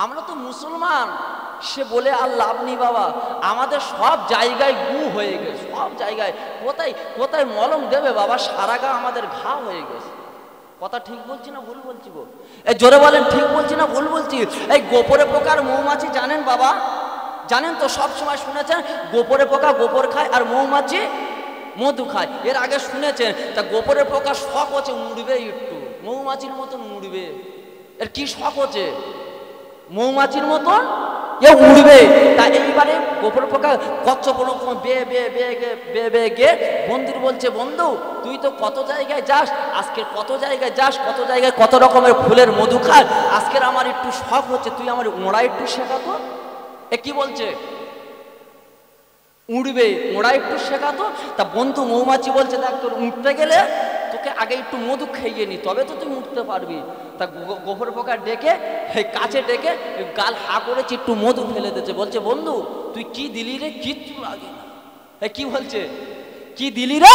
আমরা তো মুসলমান, সে বলে আর লাভ নেই বাবা। আমাদের সব জায়গায় গু হয়ে গেছে, সব জায়গায়। কোথায় কোথায় মলম দেবে বাবা, সারা গা আমাদের ঘা হয়ে গেছে। কথা ঠিক বলছি না ভুল বলছি গো? এই জোরে বলেন, ঠিক বলছি না ভুল বলছি? এই গোপরে পোকার মৌমাছি জানেন বাবা? জানেন তো? সব সময় শুনেছেন গোপরে পোকা গোবর খায় আর মৌমাছি মধু খায়। এর আগে শুনেছেন? তা গোপরে পোকা শখ হচ্ছে উড়বে, একটু মৌমাছির মতন উড়বে। এর কি শখ হচ্ছে? মৌমাছির মতন এ উড়বে। তা এইবারে গোপর পোকা কচ্ছপ বে বে বে বে বে গে বন্ধুর বলছে, বন্ধু তুই তো কত জায়গায় যাস, আজকের কত জায়গায় যাস, কত জায়গায় কত রকমের ফুলের মধু খাস, আজকের আমার একটু শখ হচ্ছে, তুই আমার ওড়া একটু শেখাতো। এ কি বলছে? উড়বে, ওড়া একটু শেখাতো। তা বন্ধু মৌমাছি বলছে, দেখ তোর উঠতে গেলে তোকে আগে একটু মধু খেয়ে নি, তবে তো তুই উঠতে পারবি। তা গোবর পোকা ডেকে কাছে ডেকে গাল হা করেছে, একটু মধু ফেলে দিচ্ছে। বলছে, বন্ধু তুই কি দিলি রে? কিচ্ছু লাগে না। কি বলছে? কি দিলি রে?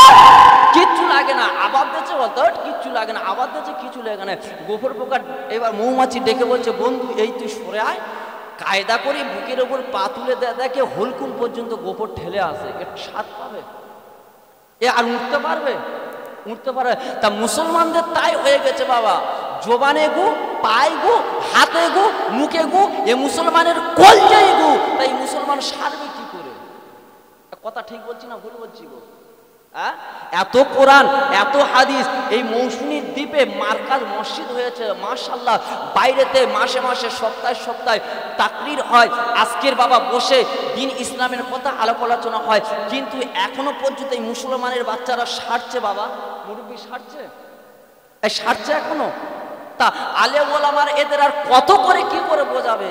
কিচ্ছু লাগে না। আবার দিচ্ছে, বলতো কিচ্ছু লাগে না। আবার দিচ্ছে, কিছু লাগে না। গোবর পোকা এবার মৌমাছি ডেকে বলছে, বন্ধু এই তুই সরে আয়, কায়দা করে বুকের ওপর পা তুলে দেখে হলকুম পর্যন্ত গোবর ঠেলে আসে। এর স্বাদ পাবে? এ আর উঠতে পারবে? উঠতে পারে? তা মুসলমানদের তাই হয়ে গেছে বাবা, জোবানে গু, পায়ে গু, হাতে গু, মুখে গু, এ মুসলমানের কলজায় গু। তাই মুসলমান সারবে কি করে? কথা ঠিক বলছি না ভুল বলছি গো? এত কোরআন, এত হাদিস। এই মৌসুমী দ্বীপে মার্কাজ মসজিদ হয়েছে মাশাআল্লাহ। বাইরেতে মাসে মাসে সপ্তাহে সপ্তাহে তাকরির হয়। আজকের বাবা বসে দিন ইসলামের কথা আলাপ আলোচনা হয়। কিন্তু এখনো পর্যন্ত এই মুসলমানের বাচ্চারা সারছে বাবা, মুরব্বী সারছে, সারছে এখনো। তা আলে ওলামার এদের আর কত করে কি করে বোঝাবে?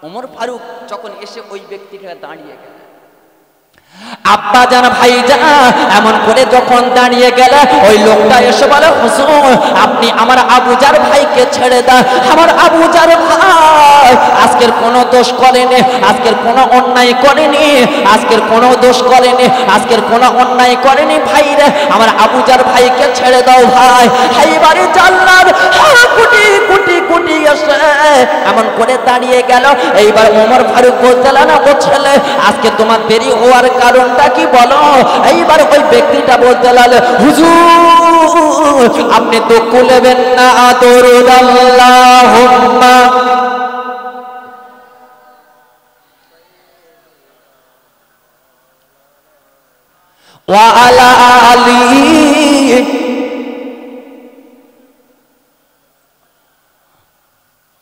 ওমর ফারুক যখন এসে ওই ব্যক্তিকে দাঁড়িয়ে গেল, আব্বা জান ভাই জান এমন করে যখন দাঁড়িয়ে গেল, ওই লোকটা এসে বলে, হুজুর আপনি আমার আবুজার ভাইকে ছেড়ে দেন। আমার আবুজার ভাই আজকের কোনো দোষ করেনি, আজকের কোনো অন্যায় করেনি, আজকের কোনো দোষ করেনি, আজকের কোনো অন্যায় করেনি। ভাই রে, আমার আবুজার ভাইকে ছেড়ে দাও ভাই। এইবারে জান্নাত কোটি কোটি কোটি এসে এমন করে দাঁড়িয়ে গেল। এইবার ওমর ফারুক বলতে লাগলো, ও ছেলে আজকে তোমার দেরি হওয়ার কারণটা কি বলো? এইবার ওই ব্যক্তিটা বলতে লাগলো, হুজুর আপনি তো কুলেবেন না, দরুদ আল্লাহুম্মা ওয়া আলা আলিহি।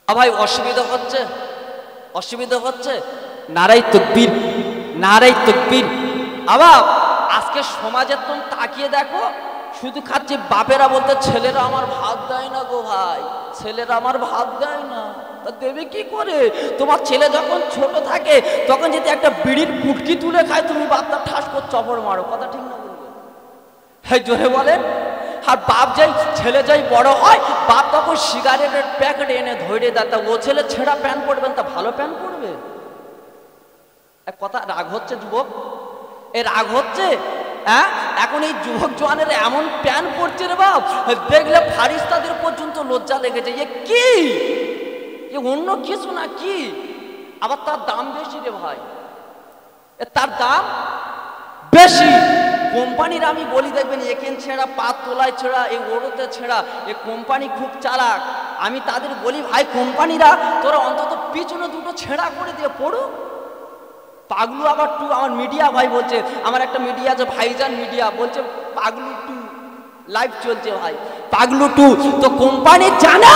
ভাই অসুবিধা হচ্ছে, অসুবিধা হচ্ছে। নারাই তাকবীর, নারাই তাকবীর। আবার আজকে সমাজের তুমি তাকিয়ে দেখো, শুধু খাচ্ছে বাপেরা বলতে, ছেলেরা আমার ভাত দেয় না গো ভাই, ছেলেরা আমার ভাত দেয় না। তা দেবে কি করে? তোমার ছেলে যখন ছোট থাকে তখন যদি একটা বিড়ির পুটকি তুলে খায়, তুমি বাপটা ঠাস করে চপড় মারো। কথা ঠিক না বলবো? হ্যাঁ জোরে বলেন। আর বাপ যাই ছেলে যাই বড় হয়, বাপ তখন সিগারেটের প্যাকেট এনে ধরে দেয়। তা ও ছেলে ছেঁড়া প্যান্ট পরবেন, তা ভালো প্যান্ট পরবে? এক কথা রাগ হচ্ছে যুবক, এ রাগ হচ্ছে। এখন এই যুবক জওয়ানের এমন প্যান্ট পরছে রে বাপ, দেখলে ফারিস্তাদের পর্যন্ত লজ্জা লেগেছে। এ কি? এ অন্য কিছু না কি? আবার তার দাম বেশি রে ভাই, তার দাম বেশি। কোম্পানির আমি বলি, দেখবেন একেন ছেঁড়া, পাত তোলায় ছেঁড়া, এই ওড়োতে ছেঁড়া, এ কোম্পানি খুব চালাক। আমি তাদের বলি, ভাই কোম্পানিরা তোরা অন্তত পিছনে দুটো ছেঁড়া করে দিয়ে পড়ো। পাগলু আবার টু, আমার মিডিয়া ভাই বলছে, আমার একটা মিডিয়া আছে ভাইজান মিডিয়া, বলছে পাগলু টু লাইভ চলছে ভাই, পাগলু টু। তো কোম্পানি জানে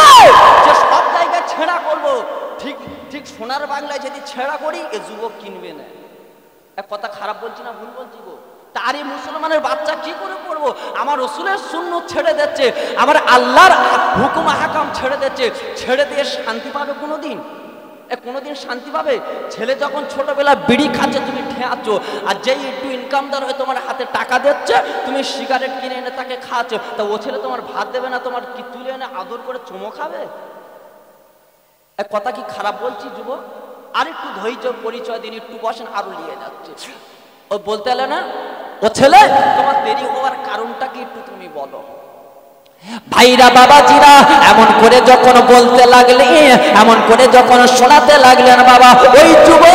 যে সব জায়গায় ছেঁড়া করবো, ঠিক ঠিক সোনার বাংলায় যদি ছেঁড়া করি এ যুবক কিনবে না। এক কথা খারাপ বলছি না ভুল বলছি গো? তারই মুসলমানের বাচ্চা কি করে পড়বো? আমার রসুলের সুন্নত ছেড়ে দিচ্ছে, আমার আল্লাহর হুকুম হাকাম ছেড়ে দিচ্ছে। ছেড়ে দিয়ে শান্তি পাবে কোনোদিন? কোনোদিন শান্তি পাবে? ছেলে যখন ছোটবেলা বিড়ি খাচ্ছে তুমি ঠেয়াচ্ছ, আর যেই একটু ইনকামদার হয়ে তোমার হাতে টাকা দিচ্ছে, তুমি সিগারেট কিনে এনে তাকে খাওয়াচ্ছ, তা ও ছেলে তোমার ভাত দেবে না? তোমার কি তুলে এনে আদর করে চুমো খাবে? এক কথা কি খারাপ বলছি যুবক? আর একটু ধৈর্য পরিচয় দিন, একটু বসেন, আরো নিয়ে যাচ্ছে। ও বলতে এলে না, ও ছেলে তোমার দেরি হওয়ার কারণটা কি একটু তুমি বলো। ভাইরা বাবাজিরা এমন করে যখন বলতে লাগলে, এমন করে যখন শোনাতে লাগলেন বাবা, ওই যুবক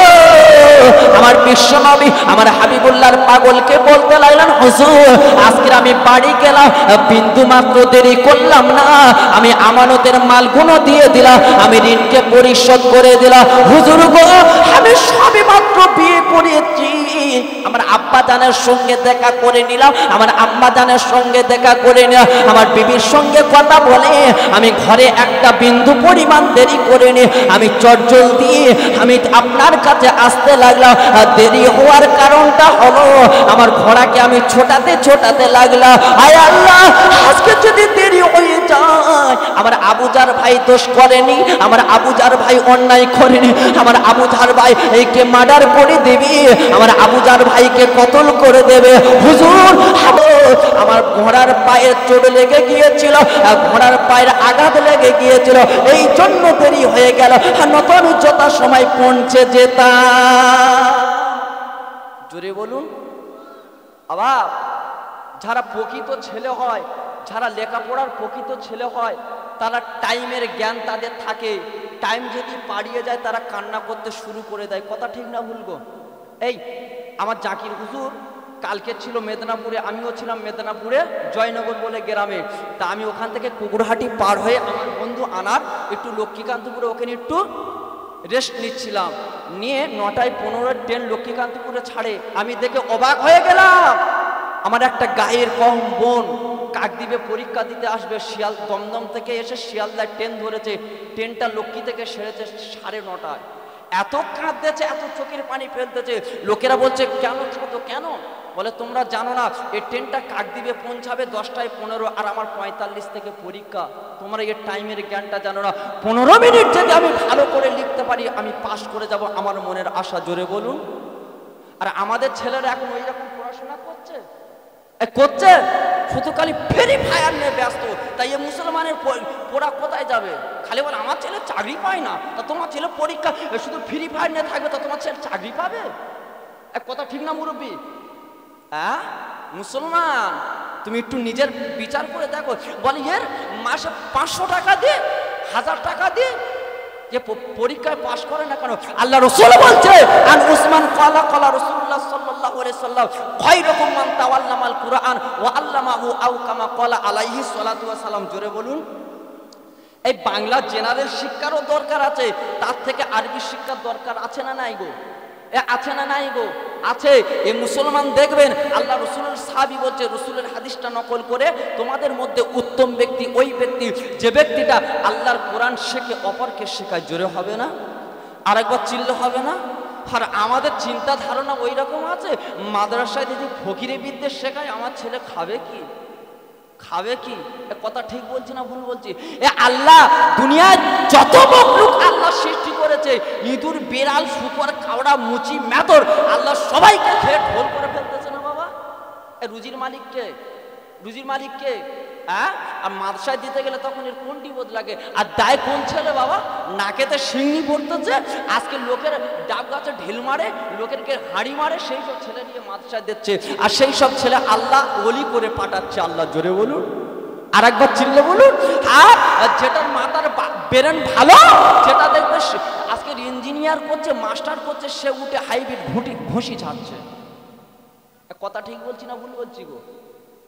আমার বিশ্বনবী আমার হাবিবুল্লাহর পাগলকে বলতে লাগলেন, হুজুর আজকে আমি বাড়ি গেলাম, বিন্দু মাত্র দেরি করলাম না, আমি আমানতের মালগুলো দিয়ে দিলাম, আমি ঋণকে পরিশোধ করে দিলাম। হুজুর গো, আমি সবে মাত্র বিয়ে করেছি, আমার আব্বা জানের সঙ্গে দেখা করে নিলাম, আমার আম্মা জানের সঙ্গে দেখা করে নিলাম, আমার বিবির সঙ্গে কথা বলে আমি ঘরে একটা বিন্দু পরিমাণ দেরি করে নি, আমি চটজল দিয়ে আমি আপনার কাছে আসতে লাগলাম। দেরি হওয়ার কারণটা হলো আমার ঘোড়াকে আমি ছোটাতে ছোটাতে লাগলাম। আয় আল্লাহ, আজকে যদি দেরি হয়ে যায়, আমার আবুজার ভাই দোষ করেনি, আমার আবুজার ভাই অন্যায় করেনি, আমার আবুজার ভাই এইকে মার্ডার করে দেবে, আমার আবুজার ভাইকে কতল করে দেবে। হুজুর আমার ঘোড়ার পায়ের চোট লেগে গিয়েছিল, ঘোড়ার পায়ের আঘাত লেগে গিয়েছিল, এই জন্য দেরি হয়ে গেল, নতুন যথা সময় পৌঁছে যেতাম। জোরে বলুন। আবার যারা প্রকৃত ছেলে হয়, যারা লেখাপড়ার প্রকৃত ছেলে হয়, তারা টাইমের জ্ঞান তাদের থাকে, টাইম যদি পাড়িয়ে যায় তারা কান্না করতে শুরু করে দেয়। কথা ঠিক না ভুল গো? এই আমার জাকির হুজুর কালকে ছিল মেদিনীপুরে, আমিও ছিলাম মেদিনীপুরে জয়নগর বলে গ্রামে। তা আমি ওখান থেকে কুকুরহাটি পার হয়ে আমার বন্ধু আনার একটু লক্ষ্মীকান্তপুরে ওখানে একটু রেস্ট নিচ্ছিলাম, নিয়ে 9টায় 15 ট্রেন লক্ষ্মীকান্তপুরে ছাড়ে। আমি দেখে অবাক হয়ে গেলাম, আমার একটা গায়ের কম বোন কাকদ্বীপে পরীক্ষা দিতে আসবে, শিয়াল দমদম থেকে এসে শিয়ালদায় ট্রেন ধরেছে, ট্রেনটা লক্ষ্মী থেকে সেরেছে 9:30। এত কাঁদতেছে, এত চোখের পানি ফেলতেছে, লোকেরা বলছে কেন কাঁদো কেন? বলে তোমরা জানো না এই ট্রেনটা কাকদ্বীপে পৌঁছাবে 10টায় 15, আর আমার 45 থেকে পরীক্ষা, তোমরা এর টাইমের জ্ঞানটা জানো না। 15 মিনিট যদি আমি ভালো করে লিখতে পারি আমি পাস করে যাব, আমার মনের আশা। জোরে বলুন। আর আমাদের ছেলেরা এখন ওই রকম পড়াশোনা করছে, শুধু খালি ফ্রি ফায়ার নিয়ে ব্যস্ত। তাই এ মুসলমানের পড়া কোথায় যাবে? খালি বলে আমার ছেলে চাকরি পায় না, তা তোমার ছেলে পরীক্ষা শুধু ফ্রি ফায়ার নিয়ে থাকবে, তা তোমার ছেলে চাকরি পাবে? এক কথা ঠিক না মুরব্বী? হ্যাঁ মুসলমান, তুমি একটু নিজের বিচার করে দেখো। বলি এর মাসে 500 টাকা দিয়ে 1000 টাকা দিয়ে যে পরীক্ষায় পাশ করে না কেন? আল্লাহ রাসূল বলছে, আন উসমান ক্বালা ক্বালা রাসূলুল্লাহ সাল্লাল্লাহু আলাইহি সাল্লাম খায়রুকুম মান তাআল্লামাল কুরআন ওয়া আল্লামাহু আও কামা ক্বালা আলাইহি সাল্লাতু ওয়া সালাম। জোরে বলুন। এই বাংলা জেনারেল শিক্ষারও দরকার আছে, তার থেকে আরবি শিক্ষার দরকার আছে না নাই গো? আছে না নাই গো? আছে। এই মুসলমান দেখবেন আল্লাহ রসুলের সাহাবী বলছে, রসুলের হাদিসটা নকল করে, তোমাদের মধ্যে উত্তম ব্যক্তি ওই ব্যক্তি যে ব্যক্তিটা আল্লাহর কোরআন শেখে অপরকে শেখায়। জোরে হবে না? আরেকবার চিল্লে হবে না? আর আমাদের চিন্তা ধারণা ওই রকম আছে, মাদ্রাসায় যদি ফকিরে বিদ্যে শেখায় আমার ছেলে খাবে কি? খাবে কি? কথা ঠিক বলছি না ভুল বলছি? আল্লাহ দুনিয়ায় যত মখলুক আল্লাহ সৃষ্টি করেছে, ইঁদুর বিড়াল শুকর কাওড়া মুচি মেথর, আল্লাহ সবাইকে খেয়ে ঢোল করে ফেলতেছে না বাবা? রুজির মালিককে, রুজির মালিককে। হ্যাঁ, আর মাদ্রাসায় দিতে গেলে তখন এর কোনটি বোধ লাগে? আর দায় কোন ছেলে বাবা? নাকেতে শিঙি পড়তেছে, আজকে লোকের ডাব গাছে ঢিল মারে, লোকেরকে হাঁড়ি মারে, সেই সব ছেলে নিয়ে মাদ্রাসায় দিচ্ছে, আর সেই সব ছেলে আল্লাহ ওলি করে পাঠাচ্ছে। আল্লাহ জোরে বলুন, আর একবার চিল্লে বলুন। আর যেটার মাথার ব্রেন ভালো, যেটা দেখবে আজকের ইঞ্জিনিয়ার করছে, মাস্টার করছে, সে উঠে হাইব্রিড ঘুষি ছাড়ছে। কথা ঠিক বলছি না ভুল বলছি গো?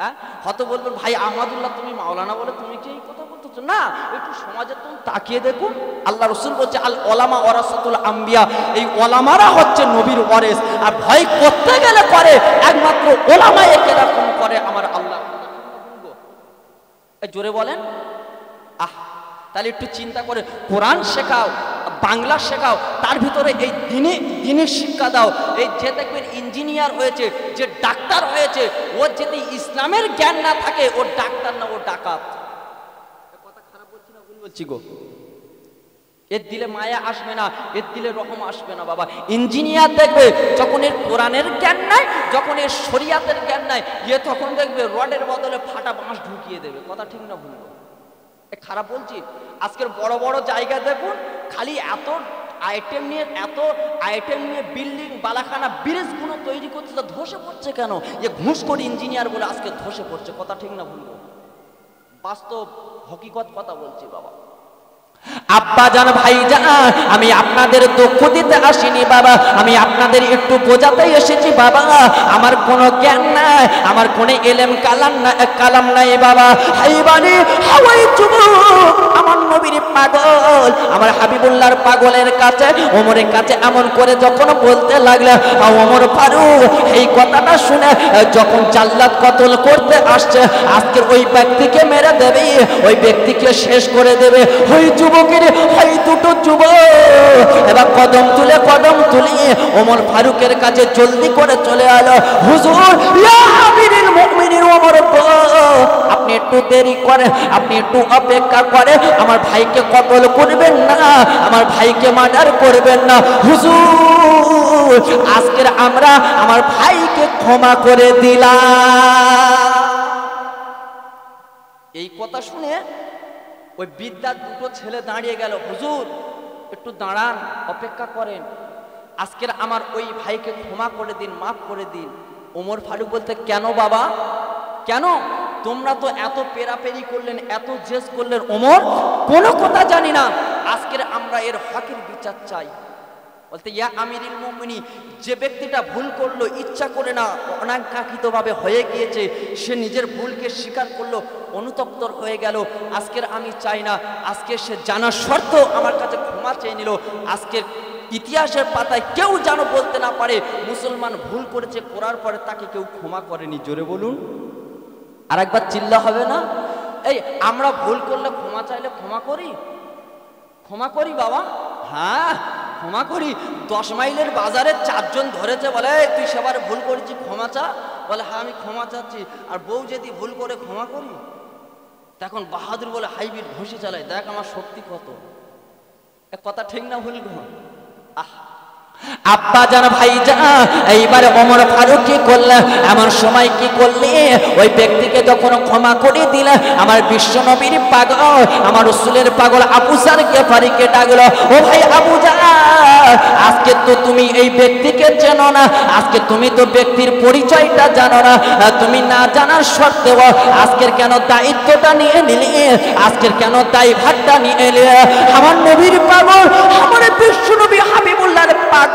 হ্যাঁ, হয়তো বলবেন ভাই আহমদুল্লাহ তুমি মাওলানা বলে তুমি কি এই কথা বলতেছো? না, একটু সমাজে তুমি তাকিয়ে দেখুন। আল্লাহ রসুল বলছে, আল ওলামা ওয়ারাসাতুল আম্বিয়া, এই ওলামারা হচ্ছে নবীর ওয়ারিস, আর ভয় করতে গেলে করে একমাত্র ওলামা এরকম করে আমার আল্লাহ। জোরে বলেন। তাহলে একটু চিন্তা করে কোরআন শেখাও, বাংলা শেখাও, তার ভিতরে এই দিনের শিক্ষা দাও। এই যে দেখবেন ইঞ্জিনিয়ার হয়েছে, যে ডাক্তার হয়েছে, ওর যদি ইসলামের জ্ঞান না থাকে, ওর ডাক্তার না, ও ডাকাত। কথা খারাপ বলছি না ভুল বলছি গো? এর দিলে মায়া আসবে না, এর দিলে রহম আসবে না বাবা। ইঞ্জিনিয়ার দেখবে যখন এর কোরআনের জ্ঞান নাই, যখন এর শরিয়াতের জ্ঞান নাই, এ তখন দেখবে রডের বদলে ফাটা বাঁশ ঢুকিয়ে দেবে। কথা ঠিক না ভুল? খারাপ বলছি? আজকের বড় বড় জায়গা দেখুন, খালি এত আইটেম নিয়ে বিল্ডিং বালাখানা ব্রিজগুলো তৈরি করছে, তা ধসে পড়ছে কেন? এ ঘুষখোর ইঞ্জিনিয়ার বলে আজকে ধসে পড়ছে। কথা ঠিক না ভুল? বাস্তব হকিকত কথা বলছি বাবা। আব্বা জান ভাই জান, আমি আপনাদের দুঃখ দিতে আসিনি বাবা, আমি আপনাদের একটু বোঝাতে এসেছি বাবা। আমার কোনো জ্ঞান নাই, আমার কোনো এলেম কালাম নাই বাবা। হাইবানি হাওয়াই যুবক, আমার নবীর পাগল, আমার হাবিবুল্লাহর পাগলের কাছে, ওমরের কাছে এমন করে যখন বলতে লাগলে, ওমর ফারুক এই কথাটা শুনে যখন জাল্লাত কতল করতে আসছে, আজকের ওই ব্যক্তিকে মেরে দেবে, ওই ব্যক্তিকে শেষ করে দেবে। ওই যুবকের এই দুটো যুবক এবার কদম তুলে ওমর ফারুকের কাছে জলদি করে চলে এলো। হুজুর, ইয়া আমিরুল মুমিনিন ওমর, আপনি একটু দেরি করেন, আপনি একটু অপেক্ষা করেন, আমার ভাইকে কতল করবেন না, আমার ভাইকে মার্ডার করবেন না। হুজুর, আজকের আমরা আমার ভাইকে ক্ষমা করে দিলাম। এই কথা শুনে ওই বিদ্যার দুটো ছেলে দাঁড়িয়ে গেল। হুজুর, একটু দাঁড়ান, অপেক্ষা করেন, আজকের আমার ওই ভাইকে ক্ষমা করে দিন, মাফ করে দিন। ওমর ফারুক বলতে, কেন বাবা, কেন? তোমরা তো এত পেরাপেরি করলেন, এত জেস করলেন, ওমর কোনো কথা জানি না, আজকের আমরা এর হকের বিচার চাই। বলতে, ইয়া আমিরুল মুমিনিন, যে ব্যক্তিটা ভুল করলো, ইচ্ছা করে না, অনাকাঙ্ক্ষিতভাবে হয়ে গিয়েছে, সে নিজের ভুলকে স্বীকার করলো, অনুতপ্ত হয়ে গেল, আজকের আমি চাই না, আজকে সে জানার সত্ত্বেও আমার কাছে ক্ষমা চেয়ে নিল। আজকের ইতিহাসের পাতায় কেউ যেন বলতে না পারে মুসলমান ভুল করেছে, করার পরে তাকে কেউ ক্ষমা করেনি। জোরে বলুন, আর একবার চিল্লা হবে না? এই আমরা ভুল করলে ক্ষমা চাইলে ক্ষমা করি, ক্ষমা করি বাবা, হ্যাঁ ক্ষমা করি। 10 মাইলের বাজারে 4 জন ধরেছে, বলে তুই সেবার ভুল করেছি, ক্ষমা চা। বলে হ্যাঁ আমি ক্ষমা চাচ্ছি। আর বউ যদি ভুল করে ক্ষমা করি, তখন বাহাদুর বলে হাইব্রিড ঘুষি চালায়, দেখ আমার শক্তি কত। এক কথা ঠিক না ভুল গো? আব্বা জান ভাই জান, এইবারে ওমর ফারুক কি করলেন, এমন সময় কি করলে, ওই ব্যক্তিকে যখন ক্ষমা করে দিলেন, আমার বিশ্ব নবীর পাগল, আমার রাসূলের পাগল আবু জার গিফারিকে ডাকলো। ও ভাই আবু জার, আজকে তো তুমি এই ব্যক্তিকে চেনো না, আজকে তুমি তো ব্যক্তির পরিচয়টা জানো না, তুমি না জানার সত্ত্বেও আজকের কেন দায়িত্বটা নিয়ে নিলে, আজকের কেন দায়ভারটা নিয়ে এলে? আমার নবীর পাগল, আমার বিশ্ব নবী হাবিবুল্লাহর পাগল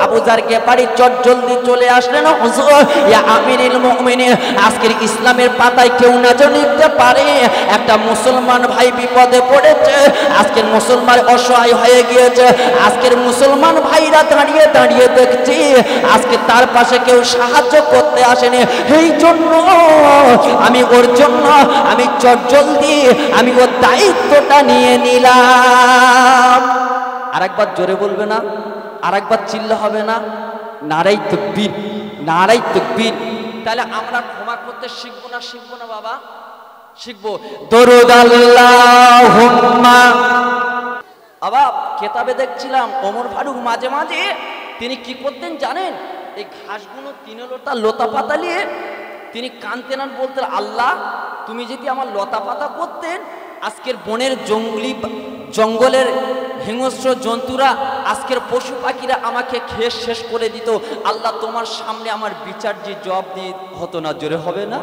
আবু জার গিফারি চট জলদি চলে আসলেন। হুজুর, ইয়া আমিরুল মুমিনিন, আজকের ইসলামের পাতায় কেউ না লিখতে পারে একটা মুসলমান ভাই বিপদে পড়েছে, আজকের মুসলমান অসহায় হয়ে গিয়েছে, আজকের মুসলমান ভাইরা দাঁড়িয়ে দাঁড়িয়ে দেখছি, আজকে তার পাশে কেউ সাহায্য করতে আসেনি। এই জন্য আমি ওর জন্য আমি চট জলদি আমি ওর দায়িত্বটা নিয়ে নিলাম। আরেকবার জোরে বলবে না? আরেকবার চিল্লা হবে না? নারাই তাকবীর, নারাই তাকবীর। তাহলে আমরা ক্ষমা করতে শিখবো না? শিখবো না বাবা? শিখবো। দরুদ আল্লাহুম্মা। বাবা কেতাবে দেখছিলাম ওমর ফারুক মাঝে মাঝে তিনি কি করতেন জানেন? এই ঘাসগুলো 3 লোটা লতা পাতা নিয়ে তিনি কানতেন আর বলতেন, আল্লাহ তুমি যদি আমার লতা পাতা করতেন, আজকের বনের জঙ্গলের হিংস্র জন্তুরা, আজকের পশু পাখিরা আমাকে খেয়ে শেষ করে দিত, আল্লাহ তোমার সামনে আমার বিচার যে জবাব দিয়ে হতো না। জোরে হবে না?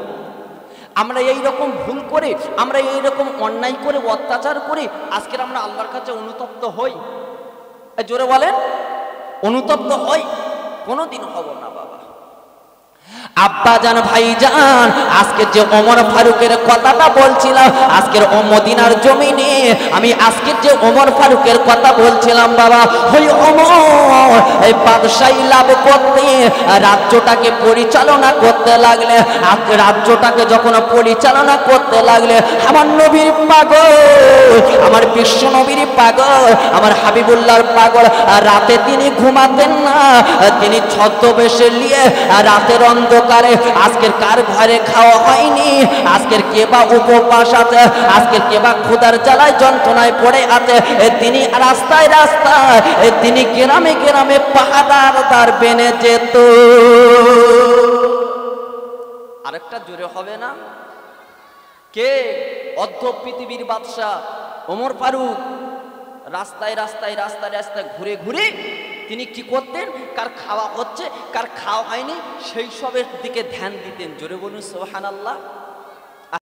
আমরা এই রকম ভুল করে, আমরা এই রকম অন্যায় করে, অত্যাচার করে আজকের আমরা আল্লাহর কাছে অনুতপ্ত হই? জোরে বলেন, অনুতপ্ত হই? কোনোদিন হব না বাবা। আব্বা জান ভাই জান, আজকে যে ওমর ফারুকের কথাটা বলছিলাম, আজকের ও মদিনার জমিনে আমি আজকের যে ওমর ফারুকের কথা বলছিলাম বাবা, ওই ওমর এই বাদশাহী লাভ করতে রাজ্যটাকে পরিচালনা করতে লাগলে, রাজ্যটাকে যখন পরিচালনা করতে লাগলে, আমার নবীর পাগল, আমার বিশ্ব নবীর পাগল, আমার হাবিবুল্লাহর পাগল, রাতে তিনি ঘুমাতেন না, তিনি ছদ্মবেশে নিয়ে রাতের অন্ধকারে, আজকের কার ঘরে খাওয়া হয়নি, আজকের কে বা উপবাস আছে, আজকের কে বা ক্ষুধার জ্বালায় যন্ত্রণায় পড়ে আছে, তিনি রাস্তায় রাস্তায়, তিনি গ্রামে গ্রামে পাহারাদার বেনে যেত। আরেকটা জোরে হবে না? কে? অর্ধ পৃথিবীর বাদশা ওমর ফারুক রাস্তায় রাস্তায় রাস্তায় রাস্তায় ঘুরে ঘুরে তিনি কি করতেন? কার খাওয়া হচ্ছে, কার খাওয়া হয়নি, সেই সবের দিকে ধ্যান দিতেন। জোরে বলুন সুবহানাল্লাহ।